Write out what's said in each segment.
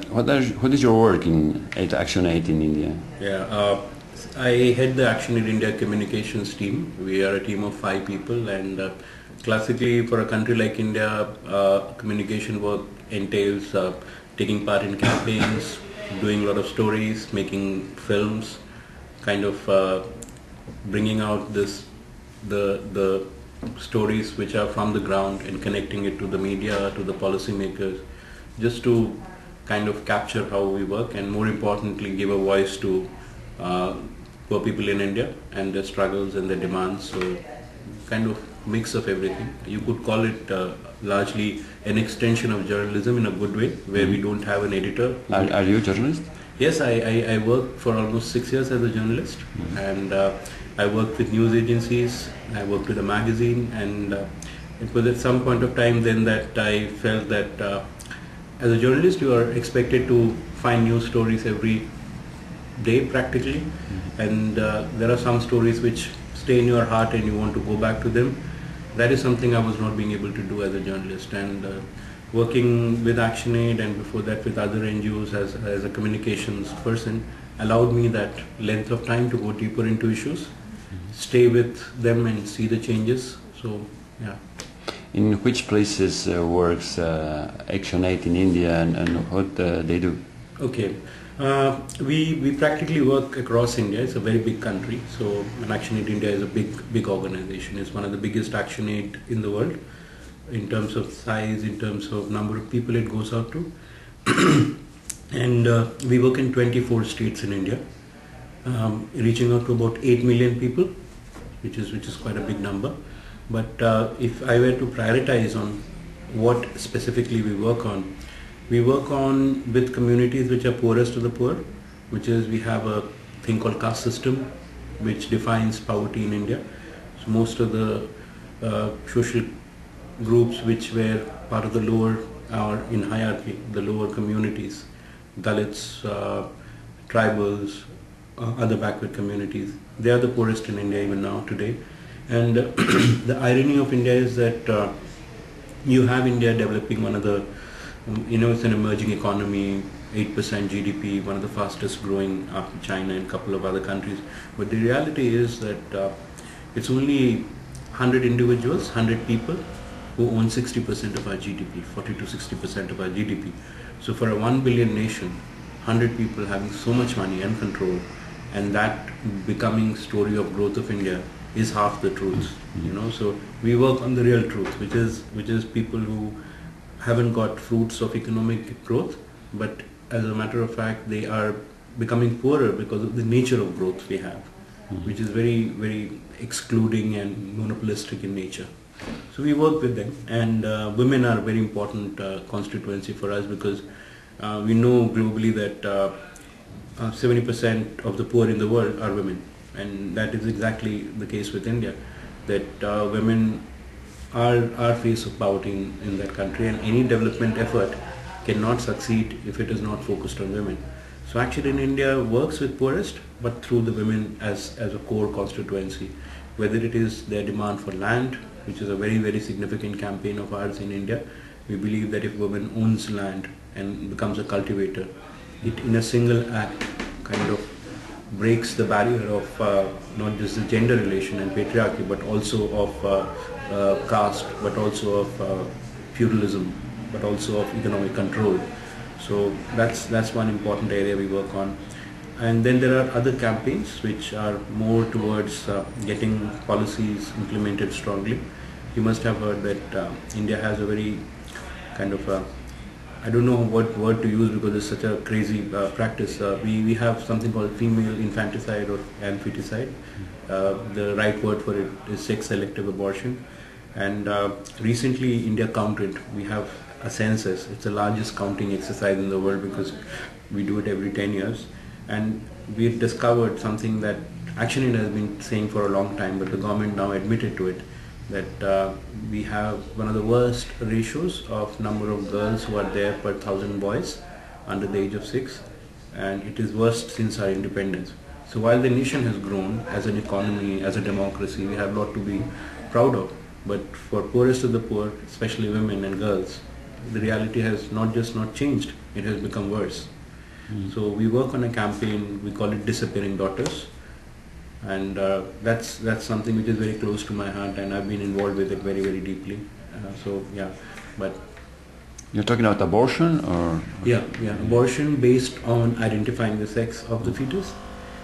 What is your work at Action Aid in India? Yeah, I head the Action Aid India communications team. We are a team of 5 people, and classically for a country like India, communication work entails taking part in campaigns, doing a lot of stories, making films, kind of bringing out the stories which are from the ground and connecting it to the media, to the policymakers, just to kind of capture how we work, and more importantly give a voice to poor people in India and their struggles and their demands. So kind of mix of everything. You could call it largely an extension of journalism in a good way, where we don't have an editor. Are you a journalist? Yes, I worked for almost 6 years as a journalist, and I worked with news agencies, I worked with a magazine, and it was at some point of time then that I felt that as a journalist you are expected to find news stories every day practically, and there are some stories which stay in your heart and you want to go back to them. That is something I was not being able to do as a journalist, and working with Action Aid and before that with other NGOs as a communications person allowed me that length of time to go deeper into issues, stay with them and see the changes. So yeah. In which places works Action Aid in India, and what they do? Okay, we practically work across India. It's a very big country, so Action Aid India is a big organization. It's one of the biggest Action Aid in the world in terms of size, in terms of number of people it goes out to. And we work in 24 states in India, reaching out to about 8 million people, which is quite a big number. But if I were to prioritize on what specifically we work on with communities which are poorest of the poor, which is we have a thing called caste system which defines poverty in India. So most of the social groups which were part of the lower, or in hierarchy, the lower communities, Dalits, tribals, other backward communities, they are the poorest in India even now today. And the irony of India is that you have India developing one of the, it's an emerging economy, 8% GDP, one of the fastest growing after China and a couple of other countries. But the reality is that it's only 100 individuals, 100 people who own 60% of our GDP, 40 to 60% of our GDP. So for a 1 billion nation, 100 people having so much money and control, and that becoming story of growth of India is half the truth, So we work on the real truth, which is people who haven't got fruits of economic growth, but as a matter of fact, they are becoming poorer because of the nature of growth we have, which is very, very excluding and monopolistic in nature. So we work with them, and women are a very important constituency for us, because we know globally that 70% of the poor in the world are women. And that is exactly the case with India, that women are face of poverty in that country, and any development effort cannot succeed if it is not focused on women. So Action in India works with poorest, but through the women as a core constituency, whether it is their demand for land, which is a very, very significant campaign of ours in India. We believe that if woman owns land and becomes a cultivator, it in a single act kind of breaks the barrier of not just the gender relation and patriarchy, but also of caste, but also of feudalism, but also of economic control. So that's one important area we work on. And then there are other campaigns which are more towards getting policies implemented strongly. You must have heard that India has a very kind of I don't know what word to use because it's such a crazy practice. We have something called female infanticide or infanticide. The right word for it is sex selective abortion. And recently India counted. We have a census. It's the largest counting exercise in the world because we do it every 10 years. And we've discovered something that Action Aid has been saying for a long time, but the government now admitted to it, that we have one of the worst ratios of number of girls who are there per 1,000 boys under the age of 6, and it is worst since our independence. So while the nation has grown as an economy, as a democracy, we have a lot to be proud of, but for poorest of the poor, especially women and girls, the reality has not changed, it has become worse. So we work on a campaign, we call it Disappearing Daughters, and that's something which is very close to my heart, and I've been involved with it very, very deeply. But you're talking about abortion, or? Yeah, abortion based on identifying the sex of the fetus,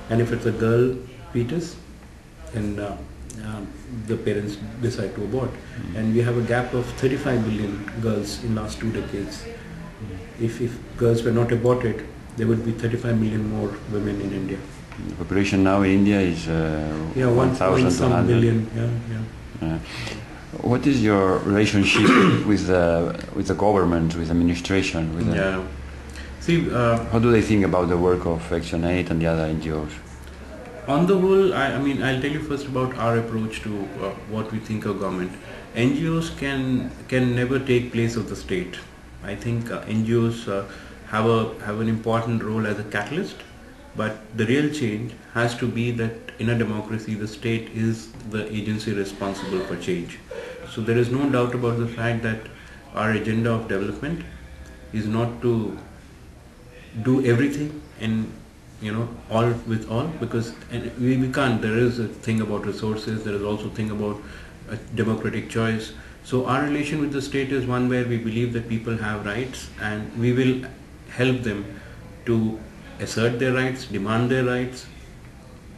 and if it's a girl fetus, then the parents decide to abort. And we have a gap of 35 million girls in last 2 decades. If girls were not aborted, there would be 35 million more women in India. The population now in India is 1,200 million. What is your relationship with the government, with administration? How do they think about the work of Action Aid and the other NGOs? On the whole, I'll tell you first about our approach to what we think of government. NGOs can never take place of the state. I think NGOs have an important role as a catalyst, but the real change has to be that in a democracy, the state is the agency responsible for change. So there is no doubt about the fact that our agenda of development is not to do everything and all with all, because we can't. There is a thing about resources, there is also a thing about a democratic choice. So our relation with the state is one where we believe that people have rights, and we will help them to assert their rights, demand their rights,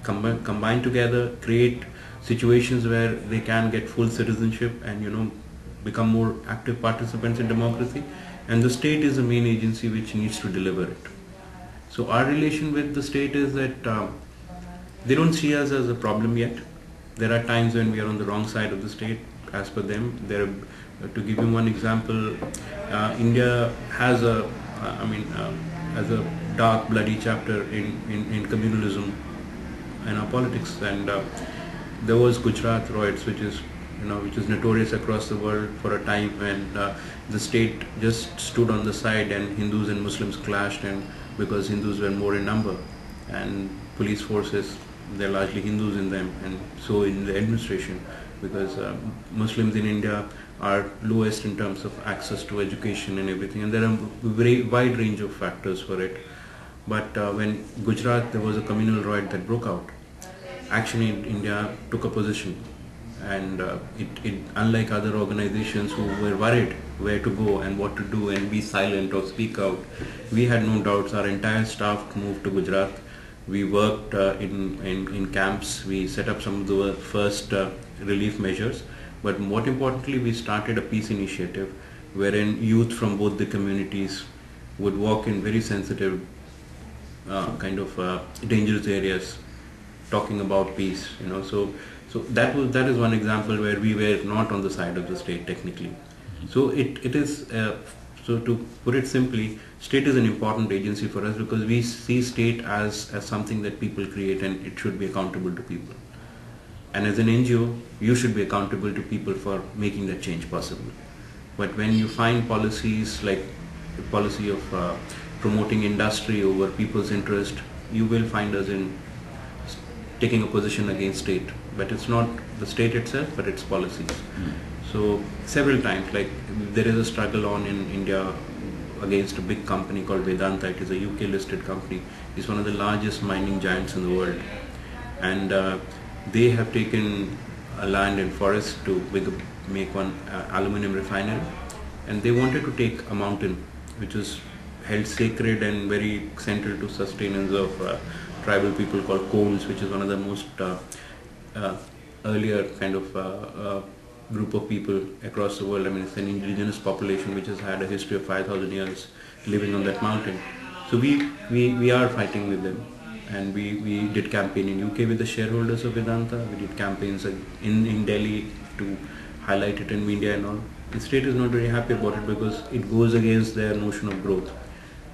combine together, create situations where they can get full citizenship and become more active participants in democracy. And the state is the main agency which needs to deliver it. So our relation with the state is that they don't see us as a problem yet. There are times when we are on the wrong side of the state as per them. To give you one example, India has a dark, bloody chapter in communalism in our politics, and there was Gujarat riots, which is notorious across the world for a time when the state just stood on the side and Hindus and Muslims clashed, and because Hindus were more in number, and police forces, they're largely Hindus in them, and so in the administration, because Muslims in India are lowest in terms of access to education and everything, and there are a very wide range of factors for it. But when Gujarat, there was a communal riot that broke out, Action Aid India took a position, and it unlike other organizations who were worried where to go and what to do and be silent or speak out, we had no doubts. Our entire staff moved to Gujarat. We worked in camps. We set up some of the first relief measures, but more importantly, we started a peace initiative wherein youth from both the communities would walk in very sensitive dangerous areas talking about peace. So that is one example where we were not on the side of the state technically. So it is so to put it simply, state is an important agency for us because we see state as something that people create, and it should be accountable to people. And as an NGO, you should be accountable to people for making that change possible. But when you find policies like the policy of promoting industry over people's interest, you will find us in taking a position against state. But it's not the state itself, but its policies. So several times, like there is a struggle on in India against a big company called Vedanta. It is a UK listed company. It's one of the largest mining giants in the world. And they have taken a land and forest to make one aluminum refinery. And they wanted to take a mountain which is held sacred and very central to sustenance of tribal people called Koans, which is one of the most earlier kind of group of people across the world. I mean, it's an indigenous population which has had a history of 5,000 years living on that mountain. So we are fighting with them, and we did campaign in UK with the shareholders of Vedanta. We did campaigns in Delhi to highlight it in media and all. The state is not very happy about it because it goes against their notion of growth.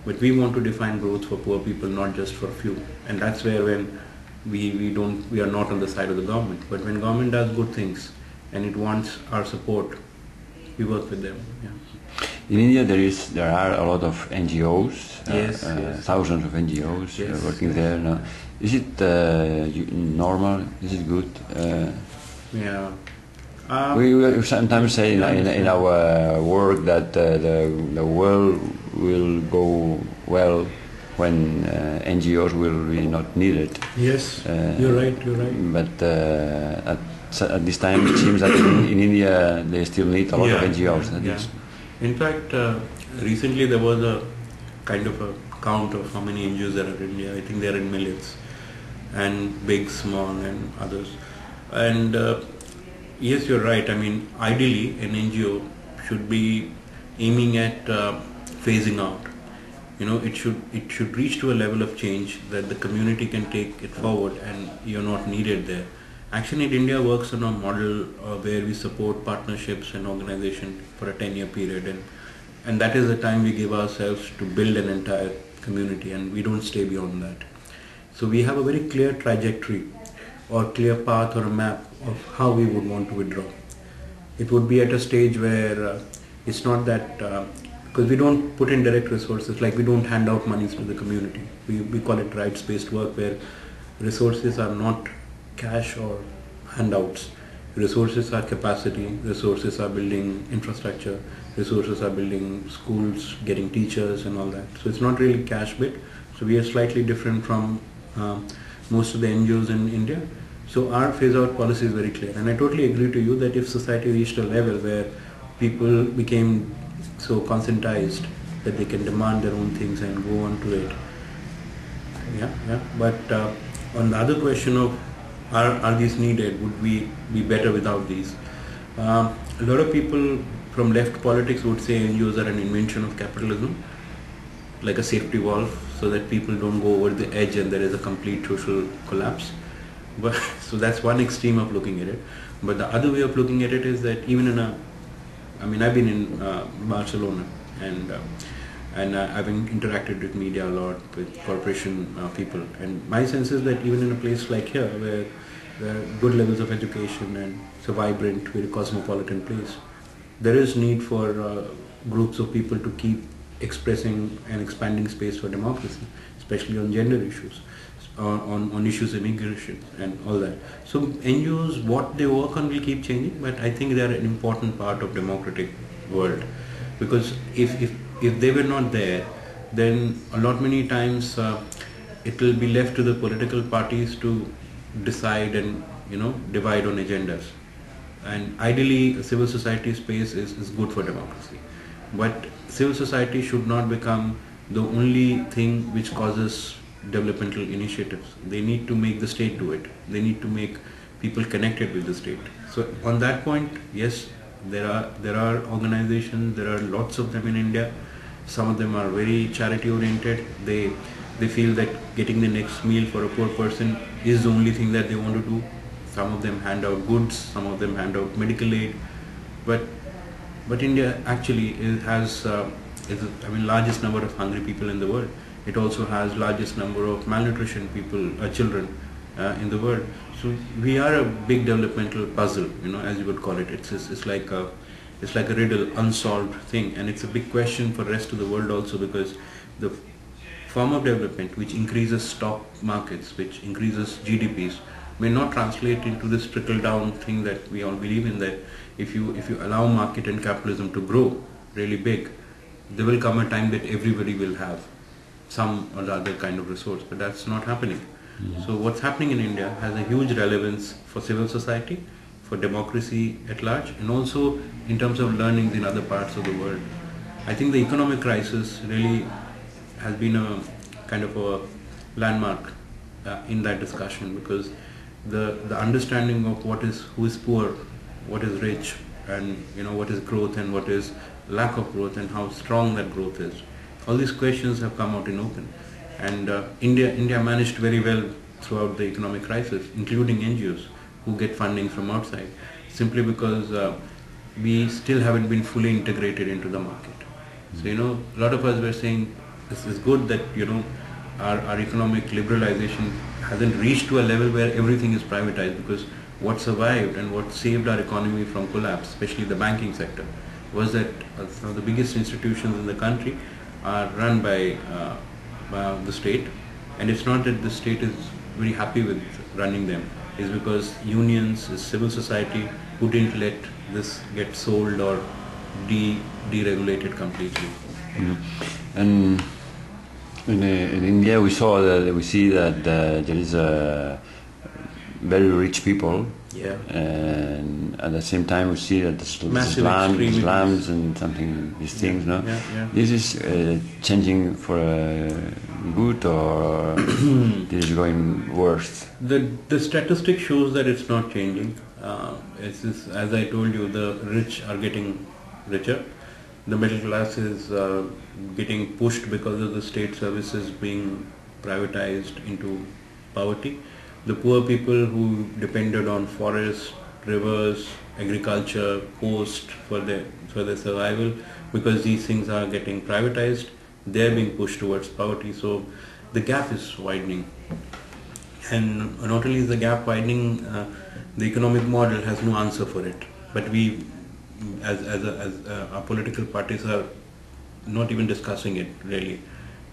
But we want to define growth for poor people, not just for few. And that's where when we are not on the side of the government. But when government does good things and it wants our support, we work with them. Yeah. In India, there are a lot of NGOs, yes. Thousands of NGOs working there. Now, is it normal? Is it good? Yeah, We sometimes say in our work that the world will go well when NGOs will be not needed. Yes, you're right. But at this time it seems that in India they still need a lot of NGOs. Yeah. In fact, recently there was a kind of a count of how many NGOs there are in India. I think they are in millions, and big, small, and others. And yes, you're right. I mean, ideally, an NGO should be aiming at phasing out. It should reach to a level of change that the community can take it forward, and you're not needed there. Action Aid India works on a model where we support partnerships and organization for a 10-year period, and that is the time we give ourselves to build an entire community, and we don't stay beyond that. So we have a very clear trajectory or clear path or a map of how we would want to withdraw. It would be at a stage where it's not that, because we don't put in direct resources, like we don't hand out monies to the community. We call it rights-based work, where resources are not cash or handouts. Resources are capacity, resources are building infrastructure, resources are building schools, getting teachers and all that. So it's not really cash bit. So we are slightly different from most of the NGOs in India. So our phase-out policy is very clear, and I totally agree to you that if society reached a level where people became so conscientized that they can demand their own things and go on to it. But on the other question of are these needed, would we be better without these? A lot of people from left politics would say NGOs are an invention of capitalism, like a safety valve, so that people don't go over the edge and there is a complete social collapse. But so that's one extreme of looking at it. But the other way of looking at it is that even I've been in Barcelona, and I've interacted with media a lot, with corporation people, and my sense is that even in a place like here, where there are good levels of education and it's a vibrant, very cosmopolitan place, there is need for groups of people to keep expressing and expanding space for democracy, especially on gender issues, on issues of immigration and all that. So NGOs, what they work on will keep changing, but I think they are an important part of democratic world, because if they were not there, then a lot many times it will be left to the political parties to decide and divide on agendas. And ideally, a civil society space is good for democracy, but civil society should not become the only thing which causes developmental initiatives. They need to make the state do it. They need to make people connected with the state. So on that point, yes, there are organizations. There are lots of them in India. Some of them are very charity oriented. They feel that getting the next meal for a poor person is the only thing that they want to do. Some of them hand out goods. Some of them hand out medical aid. But India actually has largest number of hungry people in the world. It also has largest number of malnutrition children in the world. So we are a big developmental puzzle, as you would call it. It's like a riddle, unsolved thing, and it's a big question for the rest of the world also, because the form of development which increases stock markets, which increases GDPs, may not translate into this trickle down thing that we all believe in, that if you allow market and capitalism to grow really big, there will come a time that everybody will have some or the other kind of resource, but that's not happening. Yeah. So what's happening in India has a huge relevance for civil society, for democracy at large, and also in terms of learnings in other parts of the world. I think the economic crisis really has been a kind of a landmark in that discussion, because the understanding of who is poor, what is rich, and what is growth and what is lack of growth, and how strong that growth is. All these questions have come out in open, and India managed very well throughout the economic crisis, including NGOs who get funding from outside, simply because we still haven't been fully integrated into the market. So a lot of us were saying this is good that our economic liberalization hasn't reached to a level where everything is privatized, because what survived and what saved our economy from collapse, especially the banking sector, was that some of the biggest institutions in the country are run by the state, and it's not that the state is very happy with running them. It's because unions, civil society wouldn't let this get sold or deregulated completely. And in India, we see that there is very rich people. Yeah. And at the same time, we see that the slums and something, these things, no? Yeah. This is changing for good, or this is going worse? The statistic shows that it's not changing. It's just, as I told you, the rich are getting richer. The middle class is getting pushed because of the state services being privatized into poverty. The poor people who depended on forests, rivers, agriculture, coast for their survival, because these things are getting privatized, they're being pushed towards poverty. So the gap is widening. And not only is the gap widening, the economic model has no answer for it. But we, as our political parties, are not even discussing it really.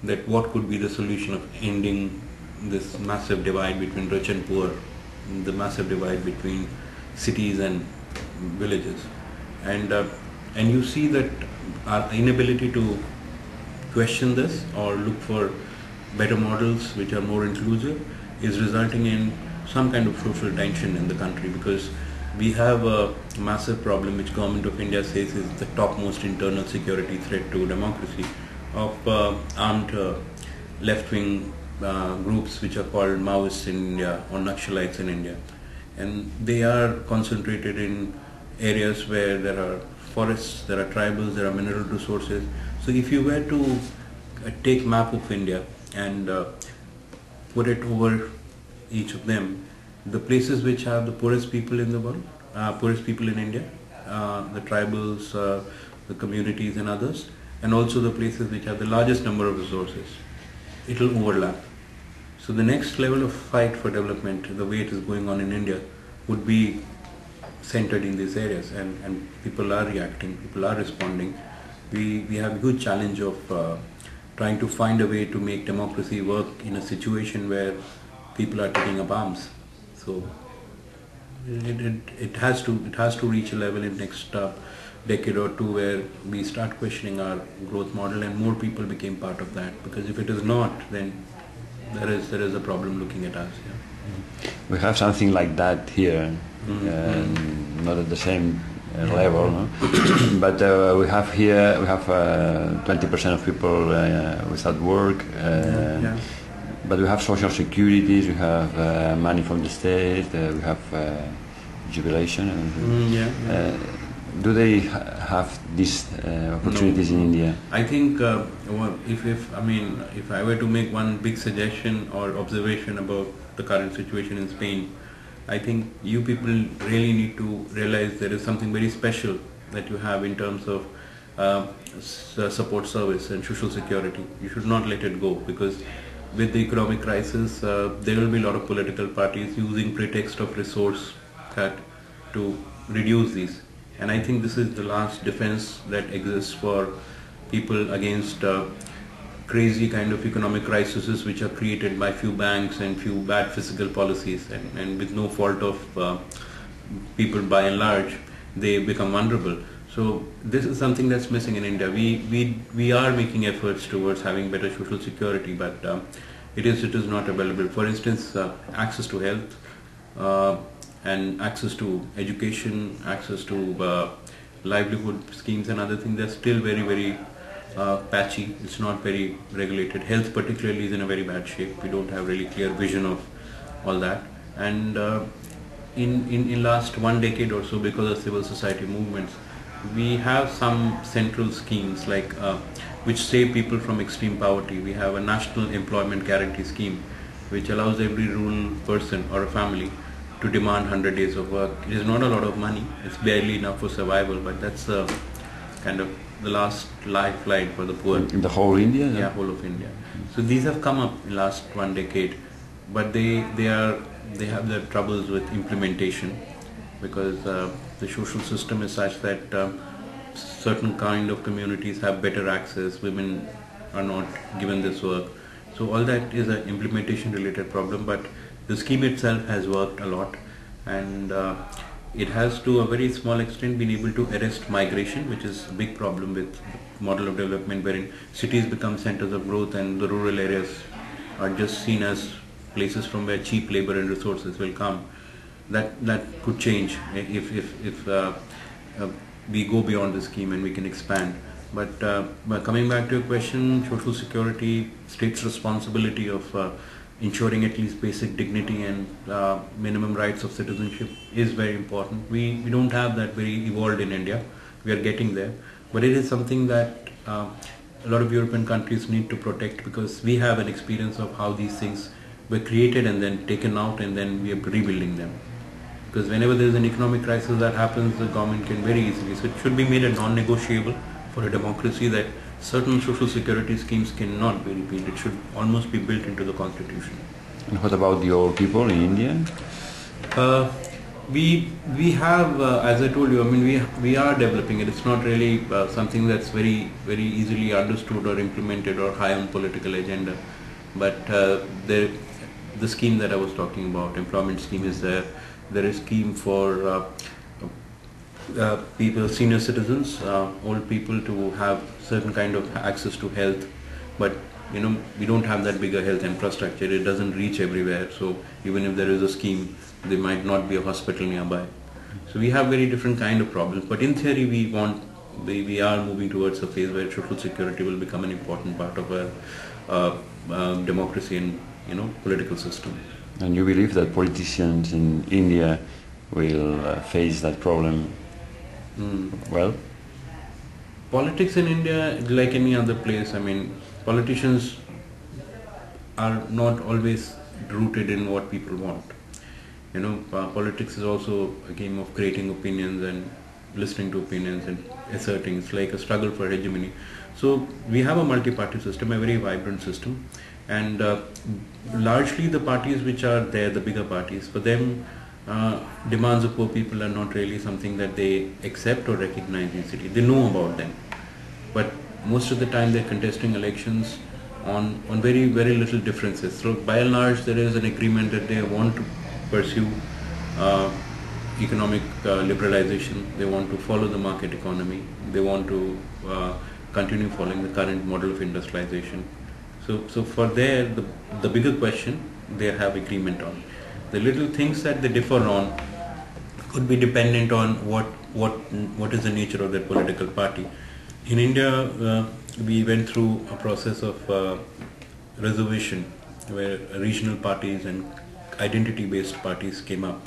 That what could be the solution of ending this massive divide between rich and poor, the massive divide between cities and villages, and you see that our inability to question this or look for better models which are more inclusive is resulting in some kind of social tension in the country, because we have a massive problem which Government of India says is the topmost internal security threat to democracy, of armed left-wing groups which are called Maoists in India or Naxalites in India, and they are concentrated in areas where there are forests, there are tribals, there are mineral resources. So if you were to take map of India and put it over each of them, the places which have the poorest people in the world, poorest people in India, the tribals, the communities and others, and also the places which have the largest number of resources, it will overlap. So the next level of fight for development, the way it is going on in India, would be centered in these areas, and people are reacting, people are responding. We have a huge challenge of trying to find a way to make democracy work in a situation where people are taking up arms. So it has to reach a level in next decade or two where we start questioning our growth model and more people became part of that, because if it is not, then there is a problem looking at us. Yeah. We have something like that here, not at the same level, no? But we have 20% of people without work, but we have social securities, we have money from the state, we have jubilation. Do they have these opportunities in India? I think if I were to make one big suggestion or observation about the current situation in Spain, I think you people really need to realize there is something very special that you have in terms of support service and social security. You should not let it go, because with the economic crisis, there will be a lot of political parties using pretext of resource cut to reduce these. And I think this is the last defense that exists for people against crazy kind of economic crises which are created by few banks and few bad fiscal policies, and with no fault of people by and large, they become vulnerable. So this is something that's missing in India. We are making efforts towards having better social security, but it is not available. For instance, access to health, and access to education, access to livelihood schemes and other things, they're still very, very patchy. It's not very regulated. Health particularly is in a very bad shape. We don't have really clear vision of all that. And in last one decade or so, because of civil society movements, we have some central schemes like which save people from extreme poverty. We have a national employment guarantee scheme which allows every rural person or a family to demand 100 days of work. It is not a lot of money, it's barely enough for survival, but that's kind of the last lifeline for the poor. In the whole India? Yeah, whole of India. So these have come up in last one decade, but they have their troubles with implementation, because the social system is such that certain kind of communities have better access, women are not given this work. So all that is an implementation related problem, but the scheme itself has worked a lot, and it has to a very small extent been able to arrest migration, which is a big problem with the model of development wherein cities become centers of growth and the rural areas are just seen as places from where cheap labor and resources will come. That could change if we go beyond the scheme and we can expand. But coming back to your question, social security, state's responsibility of ensuring at least basic dignity and minimum rights of citizenship is very important. We don't have that very evolved in India. We are getting there. But it is something that a lot of European countries need to protect, because we have an experience of how these things were created and then taken out, and then we are rebuilding them. Because whenever there is an economic crisis that happens, the government can very easily. So it should be made a non-negotiable for a democracy that certain social security schemes cannot be repeated. It should almost be built into the constitution. And what about the old people in India? We have, as I told you, I mean we are developing it. It's not really something that's very easily understood or implemented or high on political agenda. But the scheme that I was talking about, employment scheme, is there. There is scheme for people, senior citizens, old people, to have certain kind of access to health, but we don't have that bigger health infrastructure. It doesn't reach everywhere. So even if there is a scheme, there might not be a hospital nearby. So we have very different kind of problems. But in theory, we are moving towards a phase where social security will become an important part of our democracy and political system. And you believe that politicians in India will face that problem well? Politics in India, like any other place, I mean, politicians are not always rooted in what people want. Politics is also a game of creating opinions and listening to opinions and asserting. It's like a struggle for hegemony. So we have a multi-party system, a very vibrant system, and largely the parties which are there, the bigger parties, for them demands of poor people are not really something that they accept or recognize in the city. They know about them, but most of the time they're contesting elections on very little differences. So by and large there is an agreement that they want to pursue economic liberalization. They want to follow the market economy. They want to continue following the current model of industrialization. So for there, the bigger question they have agreement on. The little things that they differ on could be dependent on what is the nature of their political party. In India, we went through a process of reservation where regional parties and identity-based parties came up.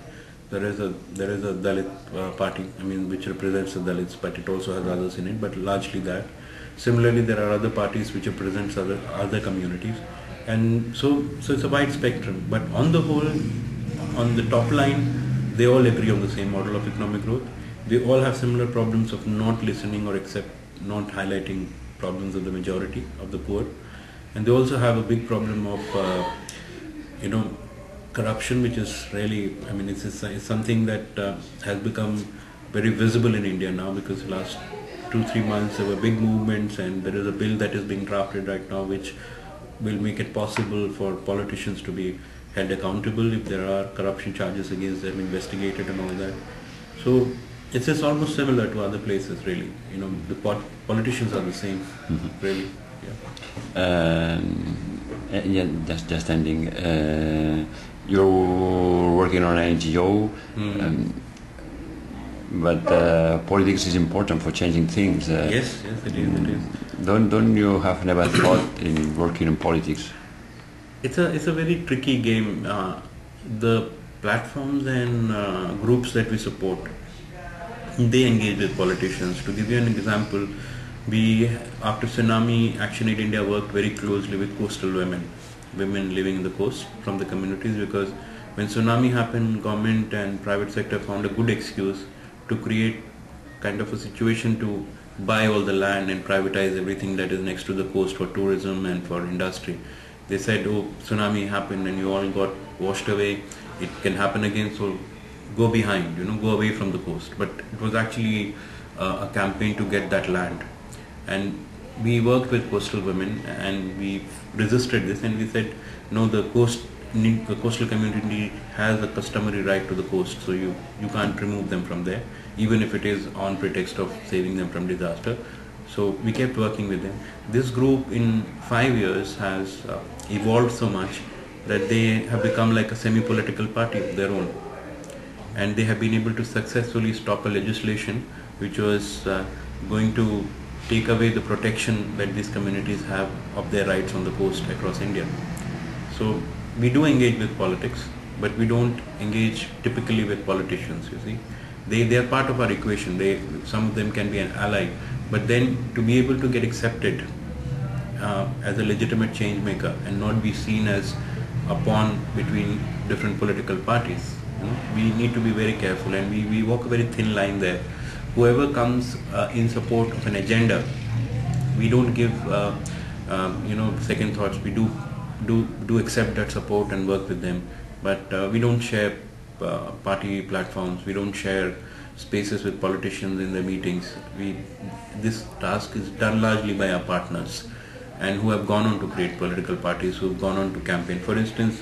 There is a Dalit party, which represents the Dalits, but it also has others in it, but largely that. Similarly, there are other parties which represents other communities, and so it's a wide spectrum. But on the whole, on the top line, they all agree on the same model of economic growth. They all have similar problems of not listening or not highlighting problems of the majority of the poor, and they also have a big problem of corruption, which is really, it's something that has become very visible in India now, because the last 2-3 months there were big movements, and there is a bill that is being drafted right now which will make it possible for politicians to be held accountable if there are corruption charges against them, investigated and all that. So it's just almost similar to other places, really. The politicians are the same, really. Just ending. You're working on an NGO, but politics is important for changing things. Yes, it is. Don't you have never thought in working in politics? It's a very tricky game. The platforms and groups that we support, they engage with politicians. To give you an example, we, after tsunami, Action Aid India worked very closely with coastal women living in the coast from the communities, because when tsunami happened, government and private sector found a good excuse to create kind of a situation to buy all the land and privatize everything that is next to the coast for tourism and for industry. They said, oh, tsunami happened and you all got washed away, it can happen again, so go behind, go away from the coast. But it was actually a campaign to get that land. And we worked with coastal women and we resisted this, and we said, no, the coast the coastal community has a customary right to the coast, so you can't remove them from there, even if it is on pretext of saving them from disaster. So we kept working with them. This group in 5 years has evolved so much that they have become like a semi-political party of their own. And they have been able to successfully stop a legislation which was going to take away the protection that these communities have of their rights on the coast across India. So we do engage with politics, but we don't engage typically with politicians, you see. They are part of our equation. Some of them can be an ally, but then to be able to get accepted as a legitimate change maker and not be seen as a pawn between different political parties, we need to be very careful, and we walk a very thin line there. Whoever comes in support of an agenda, we don't give second thoughts. We do accept that support and work with them, but we don't share party platforms. We don't share spaces with politicians in their meetings. This task is done largely by our partners, and who have gone on to create political parties, who have gone on to campaign. For instance,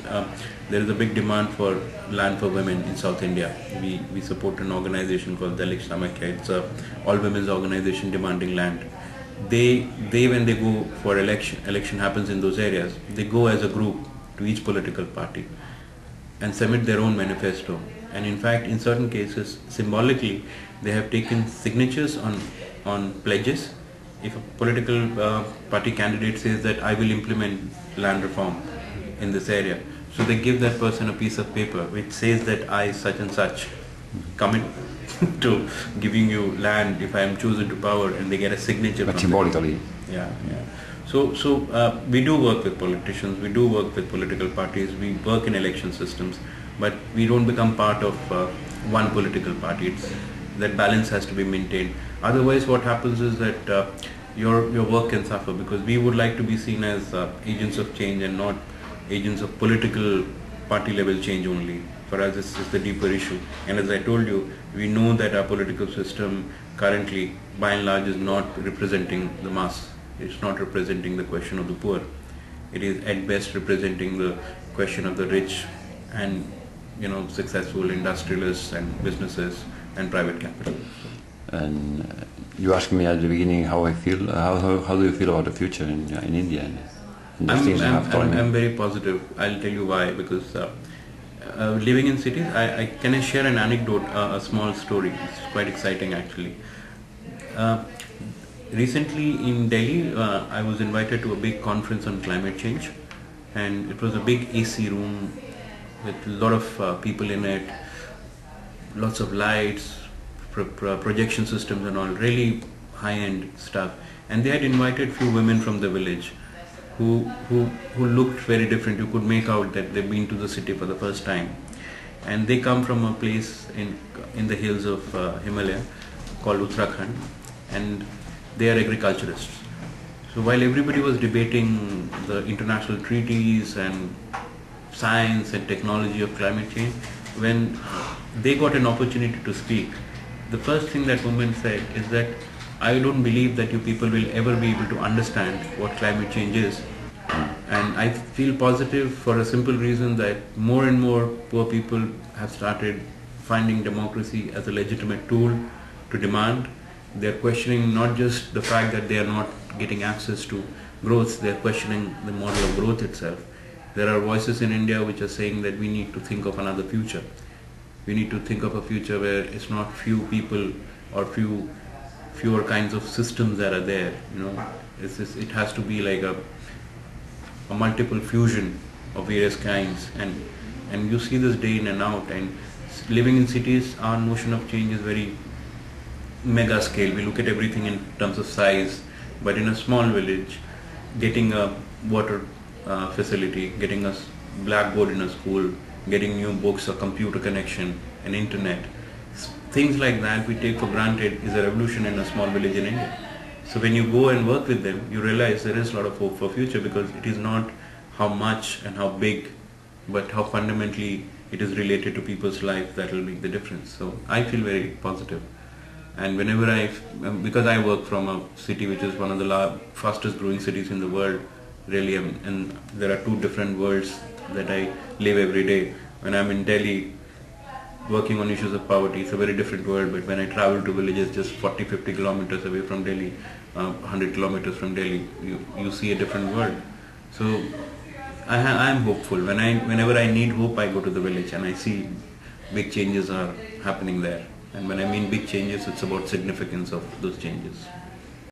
there is a big demand for land for women in South India. We support an organization called Dalit Samakya. It's a all-women's organization demanding land. They when they go for election happens in those areas, they go as a group to each political party and submit their own manifesto. And in fact, in certain cases, symbolically, they have taken signatures on pledges. If a political party candidate says that I will implement land reform in this area, so they give that person a piece of paper which says that I such and such commit to giving you land if I am chosen to power, and they get a signature. But symbolically. Yeah. So we do work with politicians, we do work with political parties, we work in election systems, but we don't become part of one political party. That balance has to be maintained. Otherwise, what happens is that your work can suffer, because we would like to be seen as agents of change and not agents of political party level change only. For us, this is the deeper issue. And as I told you, we know that our political system currently, by and large, is not representing the mass. It's not representing the question of the poor. It is at best representing the question of the rich and successful industrialists and businesses and private capital. And you asked me at the beginning how I feel. How do you feel about the future in India? I'm very positive. I'll tell you why. Because living in cities, can I share an anecdote, a small story? It's quite exciting actually. Recently in Delhi, I was invited to a big conference on climate change, and it was a big AC room with a lot of people in it, lots of lights, projection systems and all, really high-end stuff. And they had invited few women from the village who looked very different. You could make out that they've been to the city for the first time. And they come from a place in the hills of Himalaya called Uttarakhand, and they are agriculturists. So while everybody was debating the international treaties and science and technology of climate change, when they got an opportunity to speak, the first thing that woman said is that I don't believe that you people will ever be able to understand what climate change is. And I feel positive for a simple reason that more and more poor people have started finding democracy as a legitimate tool to demand. They're questioning not just the fact that they are not getting access to growth, they're questioning the model of growth itself. There are voices in India which are saying that we need to think of another future. We need to think of a future where it's not few people or fewer kinds of systems that are there. It has to be like a multiple fusion of various kinds, and you see this day in and out. And living in cities, our notion of change is very mega scale. We look at everything in terms of size, but in a small village, getting a water facility, getting a blackboard in a school, getting new books, a computer connection, an internet, things like that we take for granted is a revolution in a small village in India. So when you go and work with them, you realize there is a lot of hope for future, because it is not how much and how big, but how fundamentally it is related to people's life that will make the difference. So I feel very positive. And whenever because I work from a city which is one of the fastest growing cities in the world, really, and there are two different worlds that I live every day. When I'm in Delhi working on issues of poverty, it's a very different world, but when I travel to villages just 40-50 kilometers away from Delhi, 100 kilometers from Delhi, you see a different world. So I am hopeful. Whenever I need hope, I go to the village and I see big changes are happening there. And when I mean big changes, it's about significance of those changes.